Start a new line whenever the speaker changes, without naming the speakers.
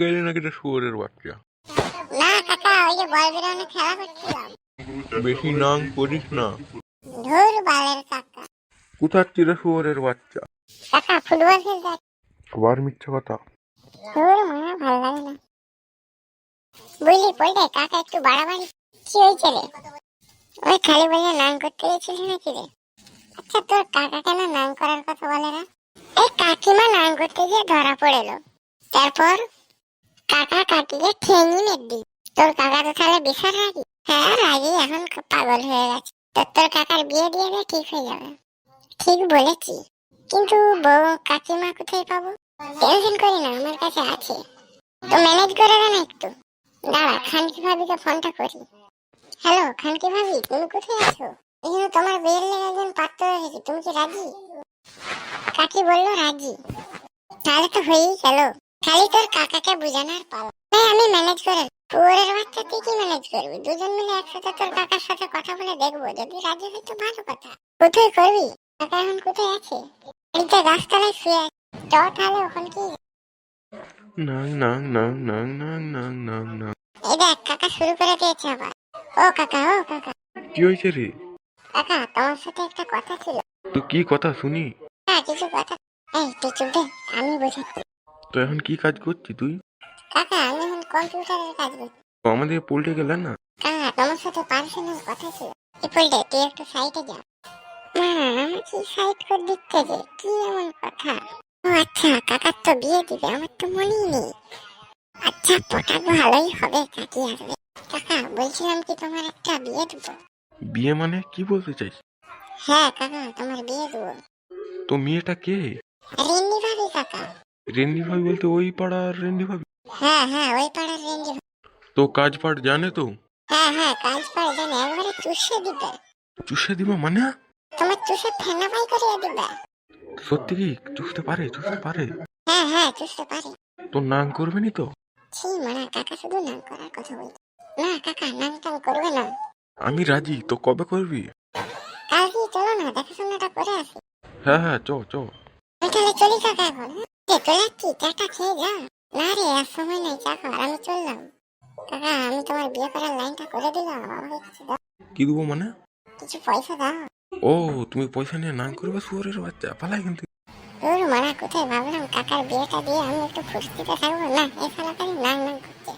গেলি নাকি রে শুয়োরের বাচ্চা?
না কাকা, ওই যে বল বেরোনো খেলা করছিলাম।
বেশি নাং করিস না।
ধুর বালের কাকা।
কোথাচ্ছি রে শুয়োরের বাচ্চা?
কাকা ফুটবল খেলতে।
আবার মিথ্যে কথা।
ধুর মা, ভালো লাগে না। বুঝলি পল্টে, কাকা একটু বাড়াবাড়ি। কি হয়েছে রে? ওই খালি বলে নাং করতে গেছিলি নাকি রে? আচ্ছা, তোর কাকা কেন নাং করার কথা বলে না? এই কাকিমা নাং করতে গিয়ে ধরা পড়েলো। তারপর কাকা কাকিকে ঠেঙি মেরে দিল। তোর কাকা তো তাহলে বিশাল রাগি। হ্যাঁ রাগি, এখন খুব পাগল হয়ে গেছে। তোর কাকার বিয়ে দিয়ে দে, ঠিক হয়ে যাবে। ঠিক বলেছি, কিন্তু বউ কাকিমা কোথায় পাবো? টেনশন করি না, আমার কাছে আছে। তো ম্যানেজ করে দেন একটু। দাঁড়া, খানকি ভাবিকে ফোনটা করি। হ্যালো খানকি ভাবি, তুমি কোথায় আছো? এখানে তোমার বিয়ের লেগে একজন পাত্র রেখেছি, তুমি কি রাজি? কাকি বললো রাজি। তাহলে তো হয়েই গেল। খালি তোর কাকাকে বুঝানোর পালা। আমি ম্যানেজ করে। পুরের বাচ্চা তুই কি ম্যানেজ করবি? দুজন মিলে একসাথে তোর কাকার সাথে কথা বলে দেখবো, যদি রাজি হয় তো ভালো কথা। কোথায় করবি? কাকা এখন কোথায় আছে? এইটা গাছতলায় শুয়ে আছে। চ তাহলে ওখানে কি।
নাং নাং নাং নাং নাং নাং নাং নাং।
এই দেখ কাকা শুরু করে দিয়েছে আবার। ও কাকা, ও কাকা।
কি হয়েছে রে?
কাকা তোমার সাথে একটা কথা ছিল।
তো কি কথা শুনি?
হ্যাঁ কিছু কথা। এই তুই চুপ দে, আমি বোঝাচ্ছি।
তো এখন কি কাজ করছিস তুই?
কাকা আমি এখন কম্পিউটারের কাজ করছি।
তো আমাদের পোল্টে গেলেন না?
কাকা তোমার সাথে পার্সোনাল কথা ছিল। এই বলতে তুই একটু সাইডে যা। না আমি কি সাইড করে দিতে যে, কি এমন কথা? ও আচ্ছা, কাকার তো বিয়ে দিবে, আমার তো মনেই নেই। আচ্ছা পটা ভালোই হবে, কাকি আসবে। কাকা বলছিলাম কি তোমার একটা বিয়ে দেবো।
বিয়ে মানে কি বলতে চাইছ?
হ্যাঁ কাকা, তোমার বিয়ে দেবো।
তো মেয়েটা কে?
রেন্ডি ভাবি কাকা।
রেন্ডি ভাবি বলতে ওই পাড়ার রেন্ডি ভাবি?
হ্যাঁ হ্যাঁ, ওই পাড়ার রেন্ডি ভাবি।
তো কাজ পাট জানে তো?
হ্যাঁ হ্যাঁ, কাজ পারে জানে, একবারে চুষে দিবে।
চুষে দিবা মানে?
তোমার চুষে ফেনা পাই করিয়ে দিবে।
সত্যি কি চুষতে পারে? চুষতে পারে?
হ্যাঁ হ্যাঁ, চুষতে পারে।
তো নাং করবে নি তো?
ছি মানা, কাকা শুধু নাম করার কথা বলছে। না কাকা, নাম টাম করবে না।
আমি রাজি, তো কবে করবি?
কালকে চলো না, দেখাশোনাটা করে আসি।
হ্যাঁ হ্যাঁ, চ চ।
আমি তাহলে চলি কাকা এখন। চলে যাচ্ছি, চাটা খেয়ে যা। না রে, আর সময় নেই চা খাওয়ার, আমি চললাম। কাকা আমি তোমার বিয়ে করার লাইনটা করে দিলাম, আমাকে কিছু দাও।
কি দেবো মানে?
কিছু পয়সা দাও।
ও, তুমি পয়সা নিয়ে নাং করবে শুয়োরের বাচ্চা? পালাই কিন্তু।
তোর মানা কোথায়, ভাবলাম কাকার বিয়েটা দিয়ে আমি একটু ফুর্তিতে থাকবো, না এ শালা খালি নাং নাং করছে।